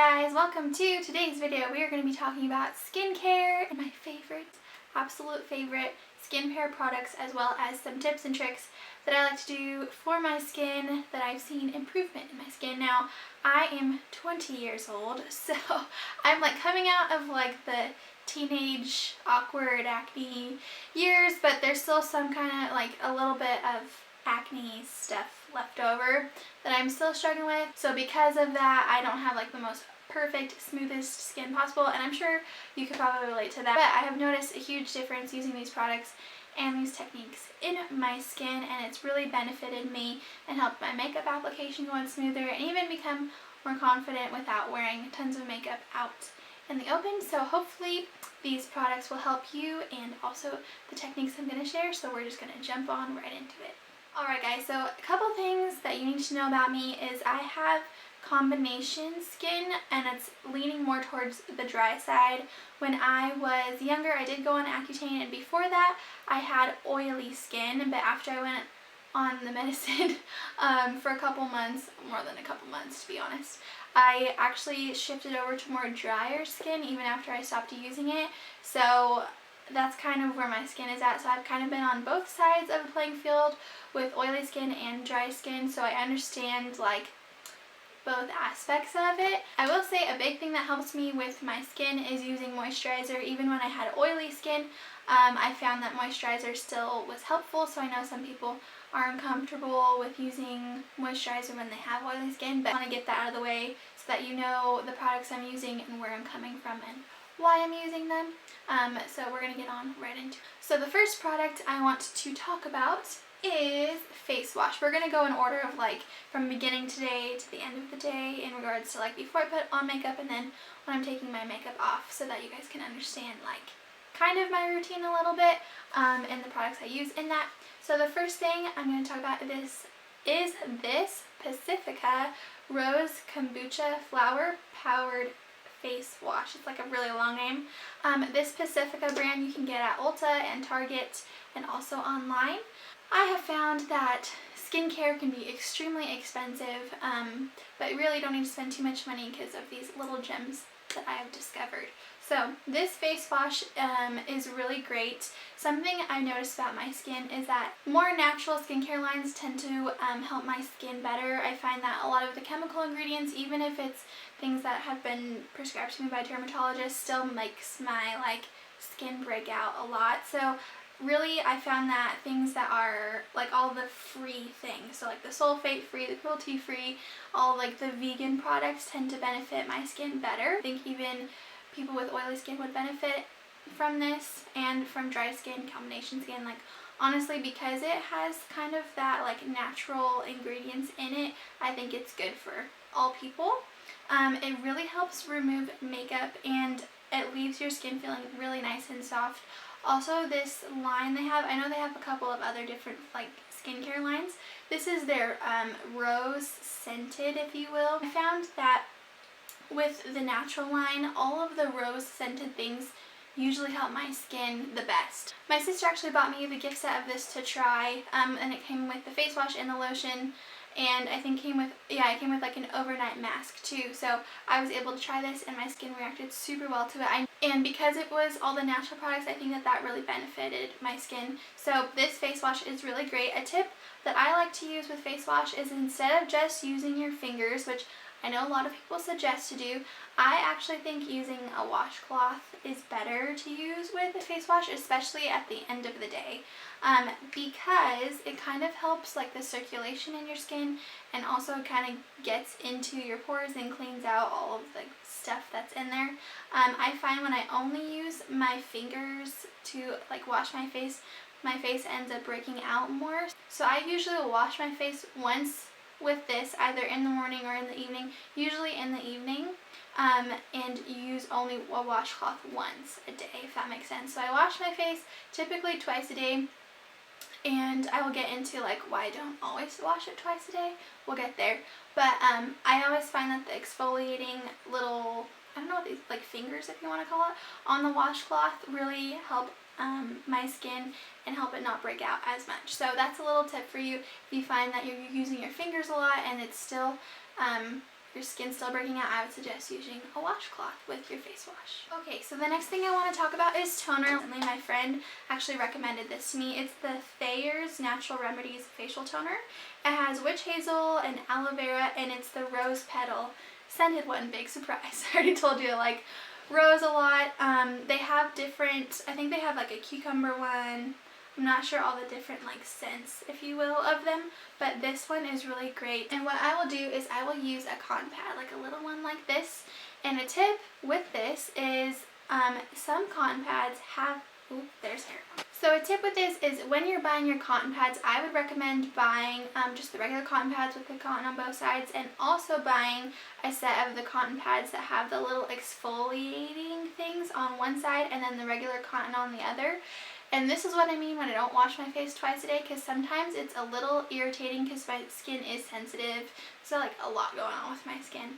Hi guys, welcome to today's video. We are going to be talking about skincare and my absolute favorite skincare products, as well as some tips and tricks that I like to do for my skin that I've seen improvement in my skin. Now, I am 20 years old, so I'm like coming out of like the teenage awkward acne years, but there's still some kind of like a little bit of acne stuff left over that I'm still struggling with. So because of that, I don't have like the most perfect, smoothest skin possible, and I'm sure you could probably relate to that. But I have noticed a huge difference using these products and these techniques in my skin, and it's really benefited me and helped my makeup application go on smoother and even become more confident without wearing tons of makeup out in the open. So hopefully these products will help you, and also the techniques I'm going to share. So we're just going to jump on right into it. Alright guys, so a couple things that you need to know about me is I have combination skin, and it's leaning more towards the dry side. When I was younger, I did go on Accutane, and before that I had oily skin, but after I went on the medicine for a couple months, more than a couple months to be honest, I actually shifted over to more drier skin even after I stopped using it. So that's kind of where my skin is at. So I've kind of been on both sides of the playing field with oily skin and dry skin, so I understand like both aspects of it. I will say a big thing that helps me with my skin is using moisturizer. Even when I had oily skin, I found that moisturizer still was helpful. So I know some people are uncomfortable with using moisturizer when they have oily skin, but I want to get that out of the way so that you know the products I'm using and where I'm coming from and why I'm using them. So we're going to get on right into it. So the first product I want to talk about is face wash. We're going to go in order of like from beginning today to the end of the day in regards to like before I put on makeup and then when I'm taking my makeup off, so that you guys can understand like kind of my routine a little bit and the products I use in that. So the first thing I'm going to talk about is this Pacifica Rose Kombucha Flower Powered Face Wash. It's like a really long name. This Pacifica brand you can get at Ulta and Target and also online. I have found that skincare can be extremely expensive, but you really don't need to spend too much money because of these little gems that I have discovered. So this face wash is really great. Something I noticed about my skin is that more natural skincare lines tend to help my skin better. I find that a lot of the chemical ingredients, even if it's things that have been prescribed to me by dermatologists, still makes my like skin break out a lot. So really, I found that things that are like all the free things, so like the sulfate free, the cruelty free, all like the vegan products tend to benefit my skin better. I think even people with oily skin would benefit from this, and from dry skin, combination skin, like honestly, because it has kind of that like natural ingredients in it, I think it's good for all people. It really helps remove makeup and it leaves your skin feeling really nice and soft. Also, this line they have, I know they have a couple of other different like skincare lines. This is their rose scented, if you will. I found that with the natural line, all of the rose scented things usually help my skin the best. My sister actually bought me the gift set of this to try, and it came with the face wash and the lotion, and I think it came with like an overnight mask too. So I was able to try this and my skin reacted super well to it. And because it was all the natural products, I think that really benefited my skin. So this face wash is really great. A tip that I like to use with face wash is, instead of just using your fingers, which I know a lot of people suggest to do, I actually think using a washcloth is better to use with a face wash, especially at the end of the day, because it kind of helps like the circulation in your skin, and also kind of gets into your pores and cleans out all of the stuff that's in there. I find when I only use my fingers to like wash my face ends up breaking out more. So I usually will wash my face once with this, either in the morning or in the evening, usually in the evening, and use only a washcloth once a day, if that makes sense. So I wash my face typically twice a day, and I will get into like why I don't always wash it twice a day. We'll get there. But I always find that the exfoliating little, I don't know what these, like fingers if you want to call it, on the washcloth really help my skin and help it not break out as much. So that's a little tip for you if you find that you're using your fingers a lot and it's still your skin's still breaking out, I would suggest using a washcloth with your face wash. Okay, so the next thing I want to talk about is toner. Recently, my friend actually recommended this to me. It's the Thayers Natural Remedies Facial Toner. It has witch hazel and aloe vera, and it's the rose petal scented one. Big surprise. I already told you I like rose a lot. They have different, I think they have like a cucumber one. I'm not sure all the different like scents, if you will, of them, but this one is really great. And what I will do is I will use a cotton pad, like a little one like this. And a tip with this is some cotton pads have, ooh, there's hair. So a tip with this is when you're buying your cotton pads, I would recommend buying just the regular cotton pads with the cotton on both sides, and also buying a set of the cotton pads that have the little exfoliating things on one side and then the regular cotton on the other. And this is what I mean when I don't wash my face twice a day, because sometimes it's a little irritating because my skin is sensitive. So like a lot going on with my skin.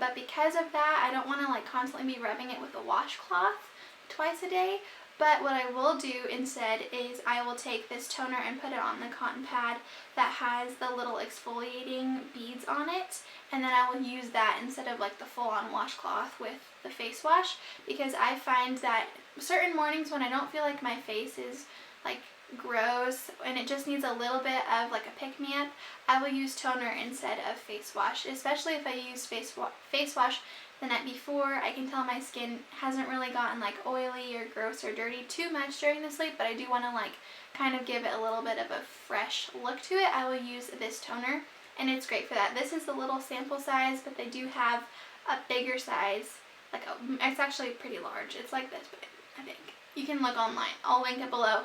But because of that, I don't want to like constantly be rubbing it with a washcloth twice a day. But what I will do instead is I will take this toner and put it on the cotton pad that has the little exfoliating beads on it, and then I will use that instead of like the full-on washcloth with the face wash, because I find that certain mornings when I don't feel like my face is like gross and it just needs a little bit of like a pick-me-up, I will use toner instead of face wash, especially if I use face wash the night before. I can tell my skin hasn't really gotten like oily or gross or dirty too much during the sleep, but I do want to like kind of give it a little bit of a fresh look to it. I will use this toner, and it's great for that. This is the little sample size, but they do have a bigger size, like it's actually pretty large. It's like this big, I think. You can look online. I'll link it below.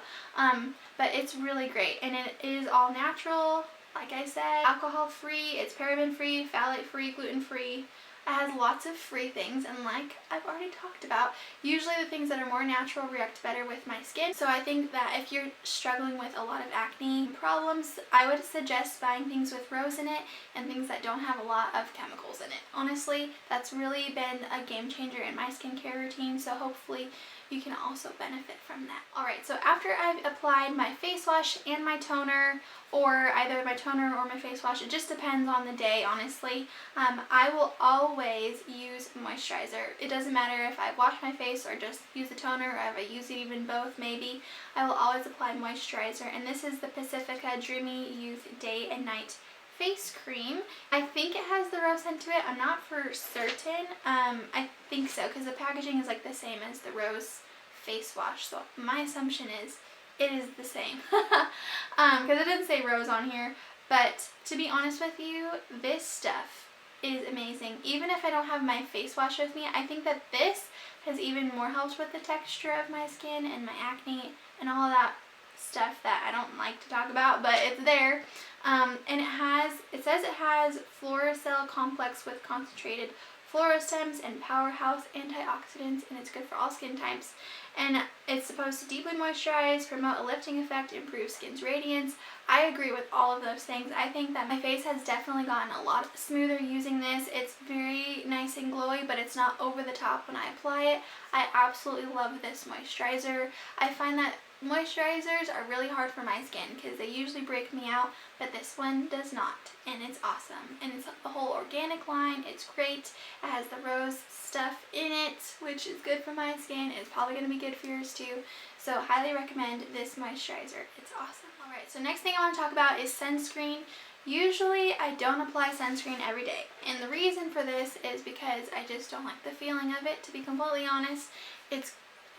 But it's really great, and it is all natural. Like I said, alcohol free, it's paraben free, phthalate free, gluten free. It has lots of free things, and like I've already talked about, usually the things that are more natural react better with my skin. So I think that if you're struggling with a lot of acne problems, I would suggest buying things with rose in it and things that don't have a lot of chemicals in it. Honestly, that's really been a game changer in my skincare routine, so hopefully you can also benefit from that. Alright, so after I've applied my face wash and my toner, or either my toner or my face wash, it just depends on the day, honestly, I will always use moisturizer. It doesn't matter if I wash my face or just use the toner, or if I use it even both maybe, I will always apply moisturizer, and this is the Pacifica Dreamy Youth Day and Night face cream. I think it has the rose scent to it. I'm not for certain. I think so, because the packaging is like the same as the rose face wash, so my assumption is it is the same, because it didn't say rose on here. But to be honest with you, this stuff is amazing. Even if I don't have my face wash with me, I think that this has even more helped with the texture of my skin and my acne and all that stuff that I don't like to talk about, but it's there. And it says it has Floracell complex with concentrated fluorostems and powerhouse antioxidants, and it's good for all skin types. And it's supposed to deeply moisturize, promote a lifting effect, improve skin's radiance. I agree with all of those things. I think that my face has definitely gotten a lot smoother using this. It's very nice and glowy, but it's not over the top when I apply it. I absolutely love this moisturizer. I find that moisturizers are really hard for my skin because they usually break me out, but this one does not, and it's awesome. And it's the whole organic line. It's great. It has the rose stuff in it, which is good for my skin. It's probably going to be good for yours too, so highly recommend this moisturizer. It's awesome. Alright, so next thing I want to talk about is sunscreen. Usually I don't apply sunscreen every day, and the reason for this is because I just don't like the feeling of it, to be completely honest.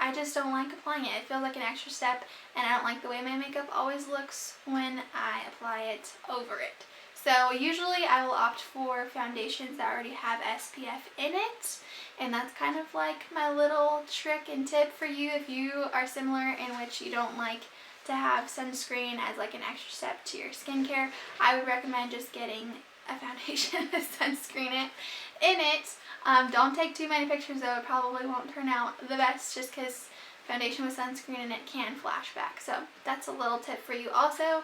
I just don't like applying it. It feels like an extra step, and I don't like the way my makeup always looks when I apply it over it. So usually I will opt for foundations that already have SPF in it, and that's kind of like my little trick and tip for you if you are similar in which you don't like to have sunscreen as like an extra step to your skincare. I would recommend just getting a foundation with sunscreen in it. Don't take too many pictures though, it probably won't turn out the best just because foundation with sunscreen in it can flash back. So that's a little tip for you also.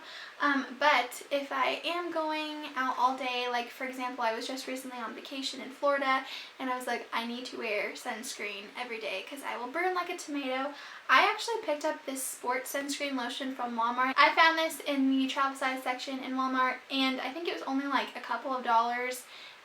But if I am going out all day, like for example, I was just recently on vacation in Florida, and I was like, I need to wear sunscreen every day because I will burn like a tomato. I actually picked up this sports sunscreen lotion from Walmart. I found this in the travel size section in Walmart, and I think it was only like a couple of dollars.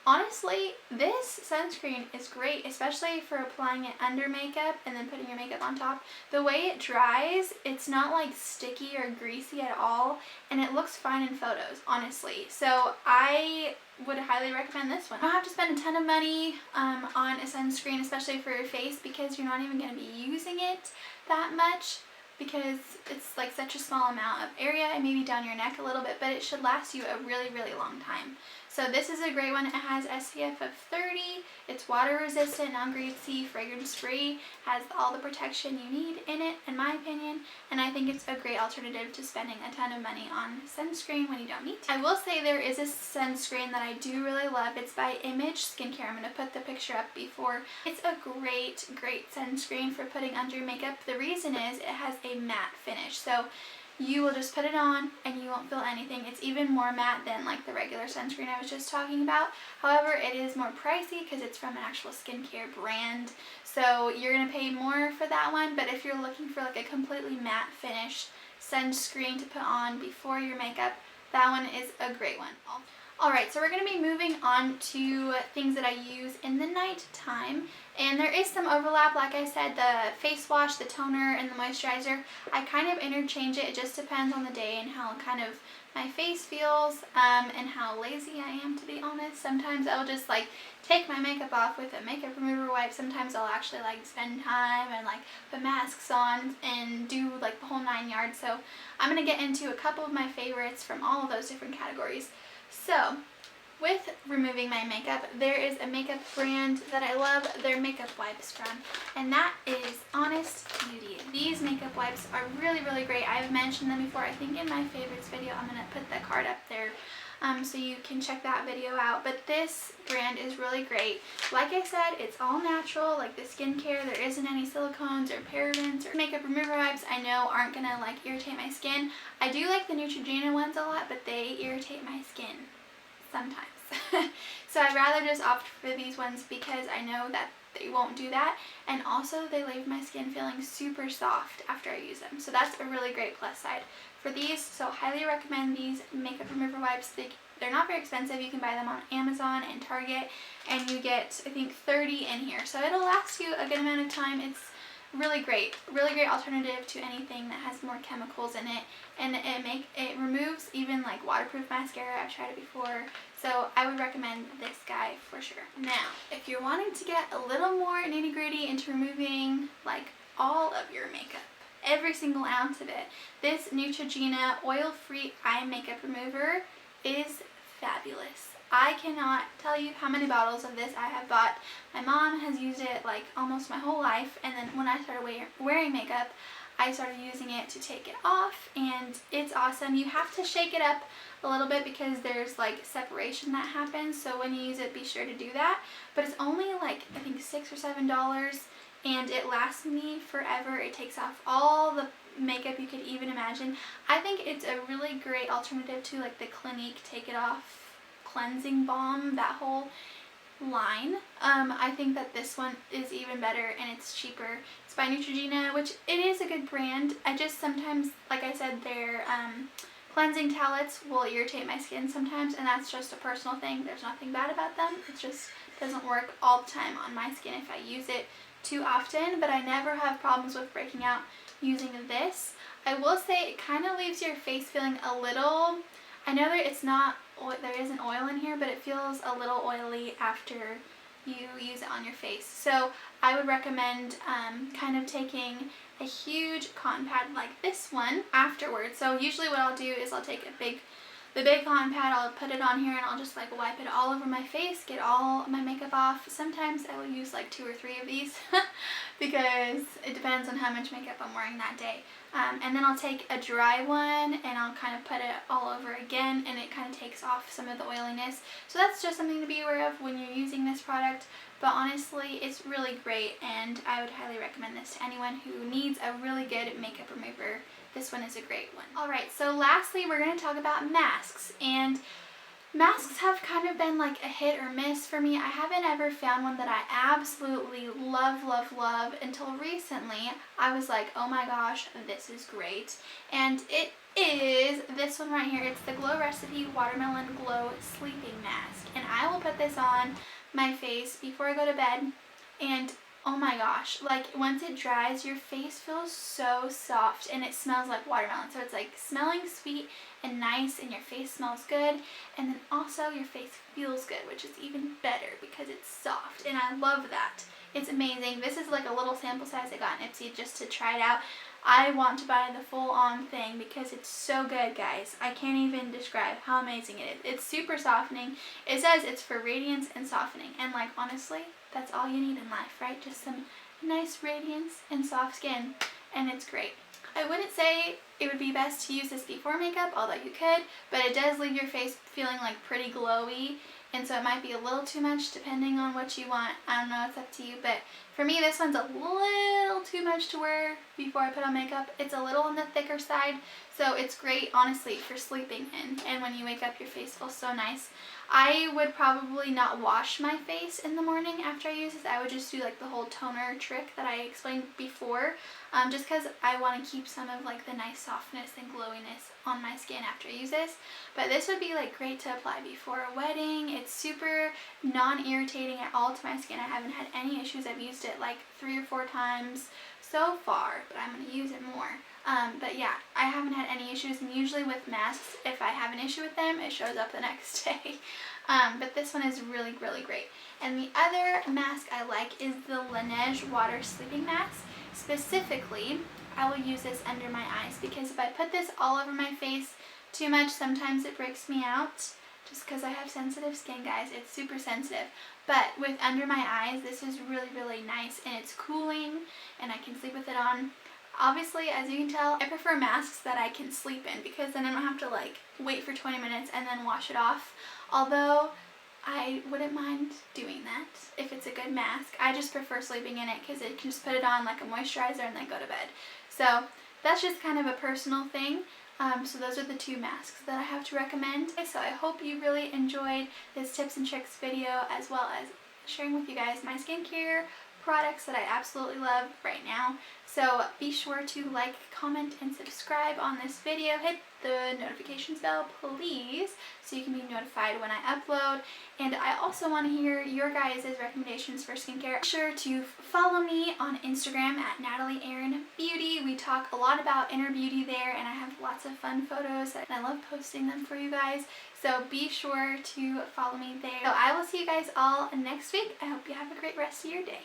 Honestly, this sunscreen is great, especially for applying it under makeup and then putting your makeup on top. The way it dries, it's not like sticky or greasy at all, and it looks fine in photos, honestly. So I would highly recommend this one. You don't have to spend a ton of money on a sunscreen, especially for your face, because you're not even going to be using it that much, because it's like such a small amount of area and maybe down your neck a little bit, but it should last you a really, really long time. So this is a great one. It has SPF of 30. It's water resistant, non-greasy, fragrance free, has all the protection you need in it, in my opinion, and I think it's a great alternative to spending a ton of money on sunscreen when you don't need to. I will say there is a sunscreen that I do really love. It's by Image Skincare. I'm going to put the picture up before. It's a great, great sunscreen for putting under your makeup. The reason is it has a matte finish. So you will just put it on and you won't feel anything. It's even more matte than like the regular sunscreen I was just talking about. However, it is more pricey because it's from an actual skincare brand. So you're going to pay more for that one, but if you're looking for like a completely matte finish sunscreen to put on before your makeup, that one is a great one. Alright, so we're going to be moving on to things that I use in the night time. And there is some overlap. Like I said, the face wash, the toner, and the moisturizer, I kind of interchange it. It just depends on the day and how kind of my face feels and how lazy I am, to be honest. Sometimes I'll just like take my makeup off with a makeup remover wipe. Sometimes I'll actually like spend time and like put masks on and do like the whole 9 yards. So I'm going to get into a couple of my favorites from all of those different categories. So, with removing my makeup, there is a makeup brand that I love their makeup wipes from, and that is Honest Beauty. These makeup wipes are really, really great. I've mentioned them before, I think in my favorites video. I'm going to put the card up there so you can check that video out. But this brand is really great. Like I said, it's all natural, like the skincare. There isn't any silicones or parabens or makeup remover wipes I know aren't going to like irritate my skin. I do like the Neutrogena ones a lot, but they irritate my skin sometimes. So I'd rather just opt for these ones because I know that they won't do that, and also they leave my skin feeling super soft after I use them. So that's a really great plus side for these. So highly recommend these makeup remover wipes. They're not very expensive. You can buy them on Amazon and Target, and you get, I think, 30 in here. So it'll last you a good amount of time. It's really great alternative to anything that has more chemicals in it, and it removes even like waterproof mascara. I've tried it before, so I would recommend this guy for sure. Now, if you're wanting to get a little more nitty gritty into removing like all of your makeup, every single ounce of it, this Neutrogena oil-free eye makeup remover is fabulous. I cannot tell you how many bottles of this I have bought. My mom has used it like almost my whole life, and then when I started wearing makeup, I started using it to take it off, and it's awesome. You have to shake it up a little bit because there's like separation that happens, so when you use it, be sure to do that. But it's only like, I think, $6 or $7, and it lasts me forever. It takes off all the makeup you could even imagine. I think it's a really great alternative to like the Clinique Take It Off cleansing balm, that whole line. I think that this one is even better, and it's cheaper. It's by Neutrogena, which it is a good brand. I just sometimes, like I said, their cleansing towelettes will irritate my skin sometimes, and that's just a personal thing. There's nothing bad about them. It just doesn't work all the time on my skin if I use it too often, but I never have problems with breaking out using this. I will say it kind of leaves your face feeling a little, I know that it's not, there isn't oil in here, but it feels a little oily after you use it on your face. So I would recommend kind of taking a huge cotton pad like this one afterwards. So usually what I'll do is I'll take the big cotton pad, I'll put it on here, and I'll just like wipe it all over my face, get all my makeup off. Sometimes I will use like 2 or 3 of these because it depends on how much makeup I'm wearing that day. And then I'll take a dry one and I'll kind of put it all over again, and it kind of takes off some of the oiliness. So that's just something to be aware of when you're using this product. But honestly, it's really great, and I would highly recommend this to anyone who needs a really good makeup remover. This one is a great one. Alright, so lastly we're going to talk about masks. And Masks have kind of been like a hit or miss for me. I haven't ever found one that I absolutely love, love, love until recently. I was like, oh my gosh, this is great. And it is this one right here. It's the Glow Recipe Watermelon Glow Sleeping Mask. And I will put this on my face before I go to bed. And oh my gosh, like once it dries, your face feels so soft and it smells like watermelon. So it's like smelling sweet and nice, and your face smells good, and then also your face feels good, which is even better because it's soft, and I love that. It's amazing. This is like a little sample size I got in Ipsy just to try it out. I want to buy the full-on thing because it's so good, guys. I can't even describe how amazing it is. It's super softening. It says it's for radiance and softening, and like honestly, that's all you need in life, right? Just some nice radiance and soft skin, and it's great. I wouldn't say it would be best to use this before makeup, although you could, but it does leave your face feeling like pretty glowy, and so it might be a little too much depending on what you want. I don't know, it's up to you, but for me this one's a little too much to wear before I put on makeup. It's a little on the thicker side, so it's great honestly for sleeping in, and when you wake up your face feels so nice. I would probably not wash my face in the morning after I use this. I would just do like the whole toner trick that I explained before, just because I want to keep some of like the nice softness and glowiness on my skin after I use this. But this would be like great to apply before a wedding. It's super non-irritating at all to my skin. I haven't had any issues. I've used it like 3 or 4 times so far, but I'm going to use it more. But yeah, I haven't had any issues, and usually with masks, if I have an issue with them, it shows up the next day. But this one is really, really great. And the other mask I like is the Laneige Water Sleeping Mask. Specifically, I will use this under my eyes because if I put this all over my face too much, sometimes it breaks me out. Just because I have sensitive skin, guys, it's super sensitive. But with under my eyes, this is really, really nice, and it's cooling, and I can sleep with it on. Obviously, as you can tell, I prefer masks that I can sleep in because then I don't have to like wait for 20 minutes and then wash it off. Although I wouldn't mind doing that if it's a good mask. I just prefer sleeping in it because it can just put it on like a moisturizer and then go to bed. So that's just kind of a personal thing. So those are the 2 masks that I have to recommend. So I hope you really enjoyed this tips and tricks video, as well as sharing with you guys my skincare products that I absolutely love right now. So be sure to like, comment, and subscribe on this video. Hit the notifications bell, please, so you can be notified when I upload. And I also want to hear your guys' recommendations for skincare. Be sure to follow me on Instagram at Natalie Erin Beauty. We talk a lot about inner beauty there, and I have lots of fun photos, and I love posting them for you guys. So be sure to follow me there. So I will see you guys all next week. I hope you have a great rest of your day.